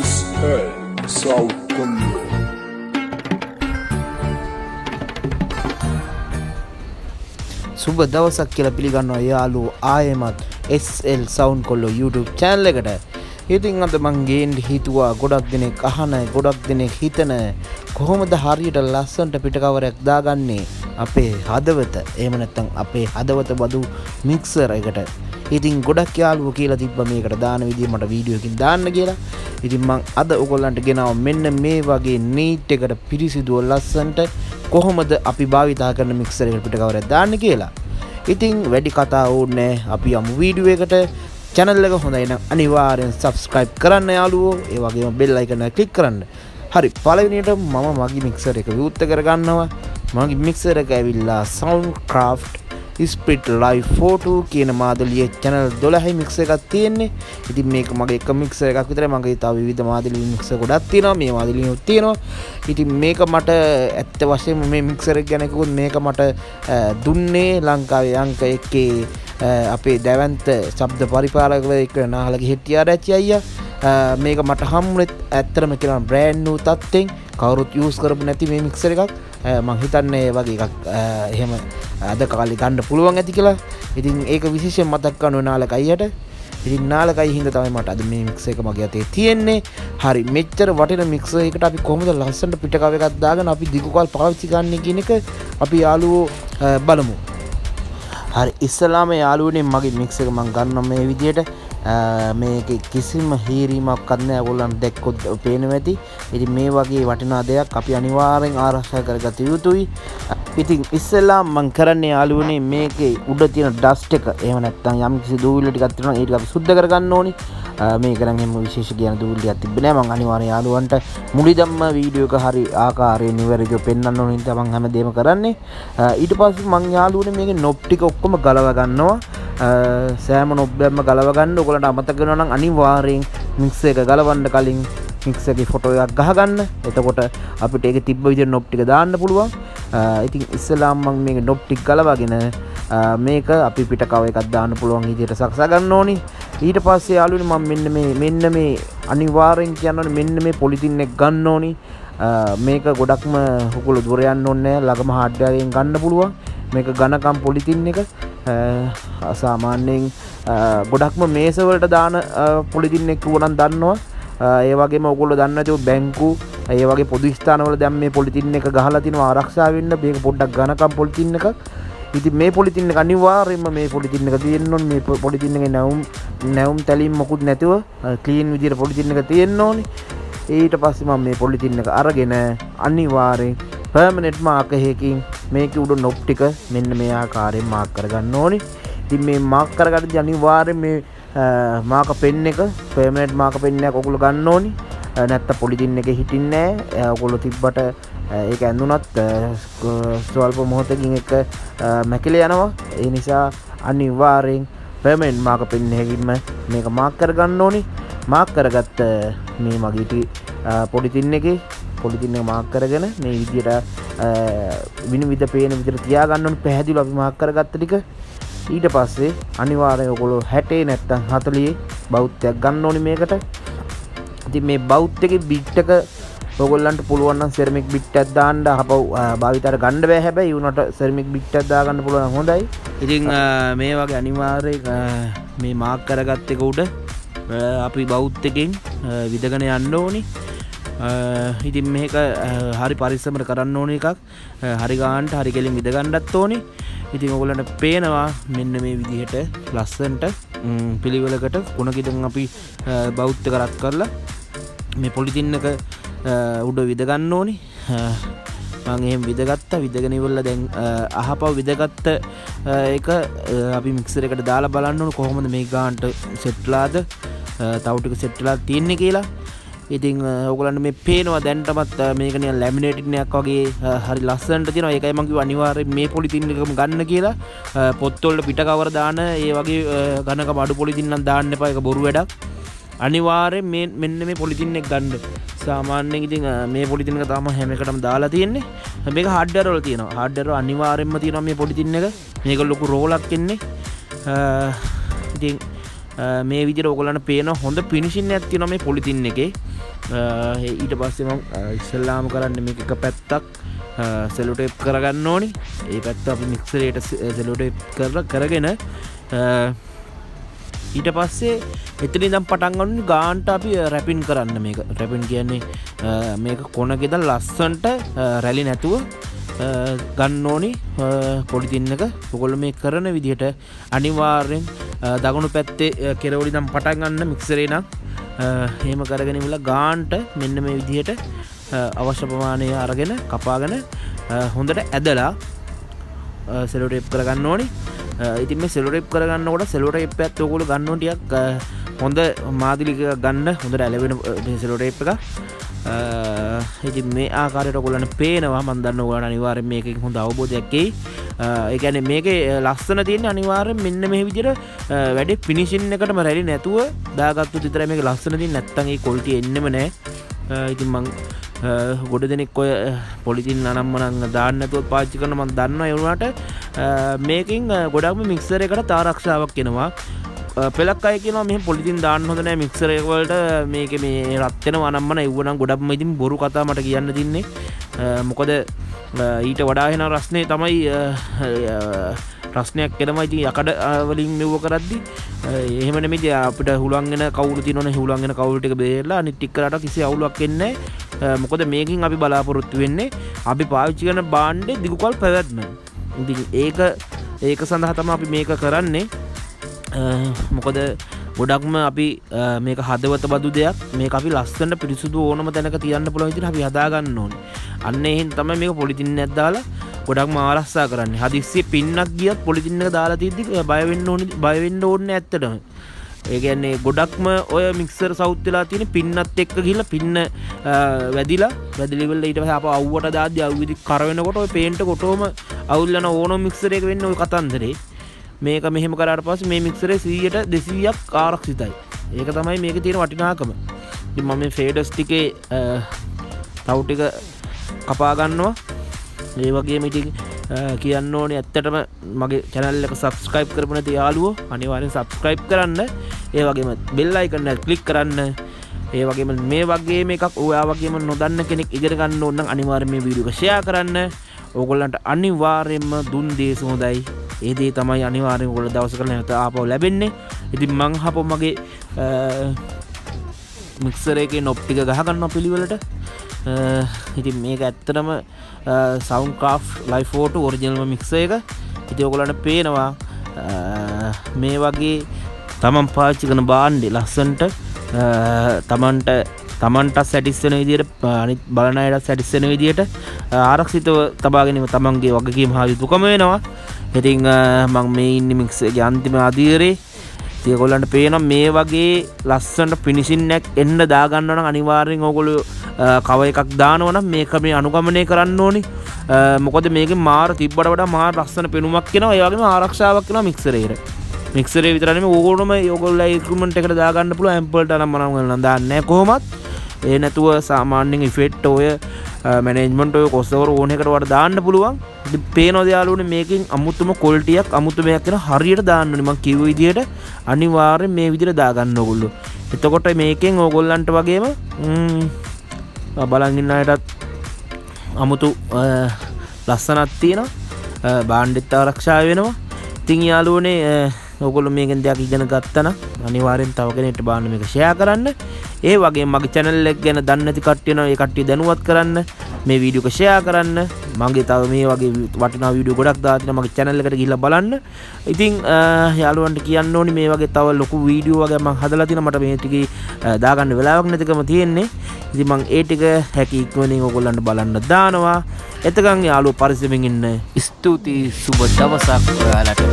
SL South Kollo. සුබ දවසක් කියලා පිළිගන්නවා යාළුවෝ ආයෙමත් SL Sound Kollo YouTube channel එකට. ඉතින් අද මං ගේන්න හිතුවා ගොඩක් දෙනෙක් අහන ගොඩක් දෙනෙක් හිතන කොහොමද හරියට ලස්සනට පිටකවරයක් දාගන්නේ අපේ හදවත. එහෙම නැත්නම් අපේ හදවත බදු මික්සර් එකට. ඉතින් ගොඩක් යාළුවෝ කියලා තිබ්බා මේකට දාන විදිය මට වීඩියෝ එකකින් දාන්න කියලා. ඉතින් මං අද ඔයගොල්ලන්ට ගෙනාවා මෙන්න මේ වගේ නීට් එකට පිරිසිදුව ලස්සනට කොහොමද අපි භාවිතා කරන මික්සර් එකට පිටකවරයක් දාන්න කියලා. ඉතින් වැඩි කතා ඕනේ අපි යමු වීඩියෝ එකට. channel එක හොඳයි නම් අනිවාර්යෙන් subscribe කරන්න යාළුවෝ. ඒ වගේම bell icon එක click කරන්න. හරි පළවෙනියට මම මගේ මික්සර් එක විවෘත කරගන්නවා. මගේ මික්සර් එක ඇවිල්ලා Soundcraft Split Live Photo කියන මාදලියේ channel 12 මික්සර් එකක් තියෙන්නේ. ඉතින් මේක මගේ එක මික්සර් එකක් විතරයි. මගේ තව විවිධ මාදලි මික්සර් ගොඩක් තියෙනවා. මේ මාදලියුත් තියෙනවා. ඉතින් මේක මට ඇත්ත වශයෙන්ම මේ මික්සර් එක ගැන කිව්වොත් මේක මට දුන්නේ ලංකාවේ අංක 1 අපේ දැවන්ත ශබ්ද පරිපාලකවරයෙක් නාහලගේ හෙට්ටිආරච්චි අයියා. මේක මට හම්බුනේ ඇත්තටම කියනවා බ්‍රෑන්ඩ් නිව් තත්ත්වෙන් කවුරුත් යූස් කරපු නැති මේ මික්සර් එකක්. මම හිතන්නේ ඒ වගේ එකක් එහෙම අද කාලේ ගන්න පුළුවන් ඇති කියලා. ඉතින් ඒක විශේෂයෙන් මතක් කරනවා නාලක අයියට. ඉතින් නාලක අයියා හින්දා තමයි මට අද මේ මික්සර් එක මගේ අතේ තියෙන්නේ. හරි මෙච්චර වටින මික්සර් එකකට අපි කොහොමද ලස්සනට පිටකව එකක් දාගෙන අපි දිගුකල් පාවිච්චි කරන්නේ කියන එක අපි යාළුවෝ බලමු. හරි ඉස්සලාම යාළුවනේ මගේ මික්සර් එක මම ගන්නවා මේ විදියට. මේක කිසිම හීරීමක්වත් නැහැ. ඔයගොල්ලන්ට දැක්කොත් පේනවා ඇති. ඉතින් මේ වගේ වටිනා දෙයක් අපි අනිවාර්යෙන් ආරක්ෂා කරගත යුතුයි. ඉතින් ඉස්සෙල්ලාම මම කරන්නේ යාළුවනේ මේකේ උඩ තියෙන ඩස්ට් එක එහෙම නැත්නම් යම් කිසි දූවිලි ටිකක් තියෙනවා ඒක අපි සුද්ධ කරගන්න ඕනි. මේක නම් එහෙම විශේෂ කියන දූවිලි ටිකක් තිබ්බේ නැහැ. මම අනිවාර්යෙන් යාළුවන්ට මුලින්ම වීඩියෝ එක හරි ආකාරයෙන් නිවැරදිව පෙන්වන්න ඕනේ නිසා මම හැමදේම කරන්නේ. ඊට පස්සේ මම යාළුවනේ මේකේ නොබ් ටික ඔක්කොම ගලව ගන්නවා. සෑම නොබ්බයක්ම ගලව ගන්න. ඔයගොල්ලන්ට අමතක වෙනවා නම් අනිවාර්යෙන් මික්සර් එක ගලවන්න කලින් මික්සර් එකේ ෆොටෝ එකක් ගහගන්න. එතකොට අපිට ඒකේ තිබ්බ විදිහට නොබ් ටික දාන්න පුළුවන්. ඉතින් ඉස්සෙල්ලාම මම මේක නොබ් ටික ගලවගෙන මේක අපි පිටකව එකක් දාන්න පුළුවන් විදිහට සකසා ගන්න ඕනි. ඊට පස්සේ යාළුවනේ මම මෙන්න මේ අනිවාර්යෙන් කියනවනේ මෙන්න මේ පොලිතින් එක ගන්න ඕනි. මේක ගොඩක්ම හුකුළු දුර යන්න ඕනේ නැහැ. ළඟම හાર્ඩ්වෙයාර් එකෙන් ගන්න පුළුවන්. මේක ඝනකම් පොලිතින් එක සාමාන්‍යයෙන් ගොඩක්ම මේස වලට දාන පොලිතින් එක උනන් දන්නවා. ඒ වගේම ඔයගොල්ලෝ දන්නේ නැතිව බැංකු ඒ වගේ පොදු ස්ථානවල දැන් මේ පොලිතින් එක ගහලා තිනවා ආරක්ෂා වෙන්න. මේක පොඩ්ඩක් ඝනකම් පොලිතින් එකක්. ඉතින් මේ පොලිතින් එක අනිවාර්යයෙන්ම මේ පොලිතින් එක තියෙන්න ඕනේ. මේ පොලිතින් එකේ නැවුම් තැලීම් මොකුත් නැතුව ක්ලීන් විදියට පොලිතින් එක තියෙන්න ඕනේ. ඊට පස්සේ මම මේ පොලිතින් එක අරගෙන අනිවාර්යෙන් පර්මනන්ට් මාකරයකින් මේකේ උඩ නොබ් ටික මෙන්න මේ ආකාරයෙන් මාක් කරගන්න ඕනේ. ඉතින් මේ මාක් කරගන්නදී අනිවාර්යෙන් මේ මාක පෙන් එක පර්මනන්ට් මාක පෙන් එකක් ඔයගොල්ලෝ ගන්න ඕනේ. නැත්නම් පොලිතින් එකේ හිටින්නේ නැහැ. ඔයගොල්ලෝ තිබ්බට ඒක ඇඳුනත් ස්වල්ප මොහොතකින් එක මැකිලා යනවා. ඒ නිසා අනිවාර්යෙන් පර්මනන්ට් මාක පෙන් එකකින්ම මේක මාක් කරගන්න ඕනේ. මාක් කරගත්ත මේ මගේ පොලිතින් එකේ පොලිතින් එක මාක් කරගෙන මේ විදියට විනිවිද පේන විදියට තියාගන්න ඕනේ. පැහැදිලිව අපි මාක් කරගත්ත ටික ඊට පස්සේ අනිවාර්යෙන් ඔයගොල්ලෝ 60 නැත්නම් 40 බෞද්ධයක් ගන්න ඕනේ මේකට. ඉතින් මේ බෞද්ධ එකේ බිට් එක ඔයගොල්ලන්ට පුළුවන් නම් සෙරමික් බිට් එකක් දාන්න අපව භාවිතයට ගන්න බෑ. හැබැයි උනට සෙරමික් බිට් එකක් දාගන්න පුළුවන් හොඳයි. ඉතින් මේ වගේ අනිවාර්යෙන් මේ මාක් කරගත්ත එක උඩ අපි බෞද්ධ එකෙන් විදගෙන යන්න ඕනේ. ඉතින් මේක හරි පරිස්සමට කරන්න ඕන එකක්. හරි ගානට හරි කෙලින් විද ගන්නත් ඕනේ. ඉතින් ඔයගොල්ලන්ට පේනවා මෙන්න මේ විදිහට ලස්සනට පිළිවෙලකට කුණකින් අපි බෞද්ධ කරත් කරලා මේ පොලිතින් එක උඩ විද ගන්න ඕනේ. මම එහෙම විදගත්තා. විදගෙන ඉවරලා දැන් අහපව විදගත්ත එක අපි මික්සර් එකට දාලා බලන්න ඕනේ කොහොමද මේ ගානට සෙට්ලාද තව ටික සෙට් වෙලා තියෙන්නේ කියලා. ඉතින් ඔයගොල්ලන්ට මේ පේනවා දැන්ටමත් මේක නිකන් ලැමිනේටඩ් එකක් වගේ හරි ලස්සනට තියෙනවා. ඒකයි මම කිව්වා අනිවාර්යෙන් මේ පොලිතින් එකම ගන්න කියලා. පොත්වල පිට කවර දාන ඒ වගේ ඝනකම අඩු පොලිතින් නම් දාන්න එපා. ඒක බොරු වැඩක්. අනිවාර්යෙන් මෙන්න මේ පොලිතින් එක ගන්න. සාමාන්‍යයෙන් ඉතින් මේ පොලිතින් එක තාම හැම එකටම දාලා තියෙන්නේ. මේක හાર્ඩ්වෙයාර් වල තියෙනවා. හાર્ඩ්වෙයාර් වල අනිවාර්යෙන්ම තියෙනවා මේ පොලිතින් එක. මේක ලොකු රෝලක් එන්නේ. ඉතින් මේ විදිහට ඔයගොල්ලන්ට පේන හොඳ ෆිනිෂින් එකක් තියෙනවා මේ පොලිතින් එකේ. ඊට පස්සේ මම ඉස්සෙල්ලාම කරන්නේ මේක එක පැත්තක් සෙලෝ ටේප් කරගන්න ඕනි. ඒ පැත්ත අපි මික්සරේට සෙලෝ ටේප් කරගෙන ඊට පස්සේ එතනින් ඉඳන් පටන් ගන්න ගාන්ට අපි රැපින් කරන්න. මේක රැපින් කියන්නේ මේක කොනක ඉඳන් ලස්සන්ට රැලි නැතුව ගන්න ඕනි පොලිතින් එක. ඔයගොල්ලෝ මේ කරන විදිහට අනිවාර්යෙන් දකුණු පැත්තේ කෙරවල ඉඳන් පටන් ගන්න මික්සරේ නම් එහෙම කරගෙන ඉවලා ගාන්ට මෙන්න මේ විදිහට අවශ්‍ය ප්‍රමාණය අරගෙන කපාගෙන හොඳට ඇදලා සෙලෝ ටේප් කරගන්න ඕනි. ඉතින් මේ සෙලෝ ටේප් කරගන්නකොට සෙලෝ ටේප් එකත් ඔයගොල්ලෝ ගන්න ඕන ටිකක් හොඳ මාදිලික ගන්න හොඳට ඇලවෙන මේ සෙලෝ ටේප් එක. ඉතින් මේ ආකාරයට ඔයගොල්ලන්ට පේනවා. මම දන්නවා ඔයාලට අනිවාර්යෙන් මේකෙන් හොඳ අවබෝධයක් එයි. ඒ කියන්නේ මේකේ ලස්සන තියෙන්නේ අනිවාර්යෙන් මෙන්න මේ විදිහට වැඩි ෆිනිෂින් එකටම රැලි නැතුව දාගත්තොත් විතරයි මේක ලස්සන තියෙන්නේ. නැත්තම් ඒ ක්වොලිටි එන්නෙම නැහැ. ඉතින් මං ගොඩ දෙනෙක් ඔය පොලිතින් අනම්මනම් දාන්න නැතුව පාවිච්චි කරන මම දන්නවා. ඒ වුණාට මේකෙන් ගොඩක්ම මික්සර් එකට ආරක්ෂාවක් එනවා. පෙලක් අය කියනවා මෙහෙම පොලිතින් දාන්න හොඳ නැහැ මික්සර් එක වලට මේකේ මේ රත් වෙනවා අනම්මන එව්ව නම් ගොඩක්ම ඉතින් බොරු කතා මට කියන්න තින්නේ. මොකද ඊට වඩා වෙන රස්නේ තමයි ප්‍රශ්නයක් එනවා. ඉතින් යකඩ වලින් මෙව කරද්දි එහෙම නෙමෙයි අපිට හුලං වෙන කවුරු තියෙනවනේ හුලං වෙන කවුරු ටික බේරලා අනිත් ටික කරාට කිසි අවුලක් එන්නේ නැහැ. මොකද මේකෙන් අපි බලාපොරොත්තු වෙන්නේ අපි පාවිච්චි කරන භාණ්ඩේ දිගුකල් පැවැත්ම. ඉතින් ඒක සඳහා තමයි අපි මේක කරන්නේ. මොකද ගොඩක්ම අපි මේක හදවත බදු දෙයක්. මේක අපි ලස්සනට පිරිසුදු ඕනම තැනක තියන්න පුළුවන් විදිහට අපි හදා ගන්න ඕනේ. අන්න එහෙන් තමයි මේක පොලිතින් එකක් දාලා ගොඩක්ම ආරක්ෂා කරන්නේ. හදිස්සියේ පින්නක් ගියත් පොලිතින් එක දාලා තියද්දි බය වෙන්න ඕනේ ඇත්තටම. ඒ කියන්නේ ගොඩක්ම ඔය මික්සර් සවුත් වෙලා තියෙන පින්නත් එක්ක ගිහිල්ලා පින්න වැදිලා ඉවරලා ඊට පස්සේ ආපහු අවුවට දාද්දි අවුවිදි කර වෙනකොට ඔය පේන්ට් කොටෝම අවුල් යන ඕනම මික්සර් එක වෙන්නේ ඔය කතන්දරේ. මේක මෙහෙම කරාට පස්සේ මේ මික්සරේ 100ට 200ක් ආරක්ෂිතයි. ඒක තමයි මේකේ තියෙන වටිනාකම. ඉතින් මම මේ ෆේඩර්ස් ටිකේ තවු ටික කපා ගන්නවා. ඒ වගේම ඉතින් කියන්න ඕනේ ඇත්තටම මගේ channel එක subscribe කරපු නැති යාළුවෝ අනිවාර්යෙන් subscribe කරන්න. ඒ වගේම bell icon එක click කරන්න. ඒ වගේම මේ වගේම එකක් ඔයා වගේම නොදන්න කෙනෙක් ඉගෙන ගන්න ඕන නම් අනිවාර්යෙන් මේ වීඩියෝ එක share කරන්න. ඕගොල්ලන්ට අනිවාර්යෙන්ම දුන් දේ හොඳයි. ඒ දේ තමයි අනිවාර්යෙන් ඔයගොල්ලෝ දවසකට නැවත ආපහු ලැබෙන්නේ. ඉතින් මං ආපහු මගේ මික්සර් එකේ නොබ් ටික ගහ ගන්නවා පිළිවෙලට. ඉතින් මේක ඇත්තටම Soundcraft Live Photo original mixer එක. ඉතින් ඔයගොල්ලන්ට පේනවා මේ වගේ තමන් පාවිච්චි කරන භාණ්ඩේ ලස්සන්ට තමන්ට සැටිස්වෙන විදිහට අනිත් බලන අයට සැටිස්වෙන විදිහට ආරක්ෂිතව තබා ගැනීම තමන්ගේ වගකීම හා යුතුකම වෙනවා. ඉතින් මම මේ ඉන්නේ මික්සර් එකේ අන්තිම අදියරේ. ඉතින් ඔයගොල්ලන්ට පේනවා මේ වගේ ලස්සනට ෆිනිෂින් එකක් එන්න දා ගන්නවා නම් අනිවාර්යෙන් ඔයගොල්ලෝ කව එකක් දානවා නම් මේක මේ අනුගමනය කරන්න ඕනි. මොකද මේකේ මාර තිබ්බට වඩා මාර ලස්සන පෙනුමක් එනවා. ඒ වගේම ආරක්ෂාවක් එනවා මික්සරේට. මික්සරේ විතර නෙමෙයි ඕගොල්ලෝම ඔයගොල්ලෝ ඉක්විප්මන්ට් එකට දා ගන්න පුළුවන්. ඇම්පල්ට නම් මනම් දාන්නේ නැහැ කොහොමත්. ඒ නැතුව සාමාන්‍යයෙන් ඉෆෙක්ට් ඔය මැනේජ්මන්ට් ඔය කොස්වර ඕන එකට වඩා දාන්න පුළුවන්. ඉතින් පේනවද යාළුවනේ මේකෙන් අමුතුම ක්වොලිටියක් අමුතුම එකක් වෙන හරියට දාන්න ඕනේ. මම කිව්ව විදිහට අනිවාර්යෙන් මේ විදිහට දා ගන්න ඕගොල්ලෝ. එතකොට මේකෙන් ඕගොල්ලන්ට වගේම බලන් ඉන්න අයටත් අමුතු ලස්සනක් තියෙනවා. භාණ්ඩෙත් ආරක්ෂා වෙනවා. ඉතින් යාළුවනේ ඔයගොල්ලෝ මේකෙන් දෙයක් ඉගෙන ගත්තා නම් අනිවාර්යෙන් තව කෙනෙක්ට බාන්න මේක ෂෙයා කරන්න. ඒ වගේම මගේ channel එක ගැන දන්නේ නැති කට්ටිය නම් ඒ කට්ටිය දැනුවත් කරන්න. මේ වීඩියෝ එක ෂෙයා කරන්න. මගේ තව මේ වගේ වටිනා වීඩියෝ ගොඩක් දාලා තියෙනවා මගේ channel එකට ගිහිල්ලා බලන්න. ඉතින් යාළුවන්ට කියන්න ඕනි මේ වගේ තව ලොකු වීඩියෝ වගේ මම හදලා තියෙනවා. මට මේ ටිකේ දාගන්න වෙලාවක් නැතිකම තියෙන්නේ. ඉතින් මම ඒ ටික හැකි ඉක්මනින් ඔයගොල්ලන්ට බලන්න දානවා. එතකන් යාළුවෝ පරිස්සමෙන් ඉන්න. ස්තුතියි සුබ දවසක් ඔයාලට.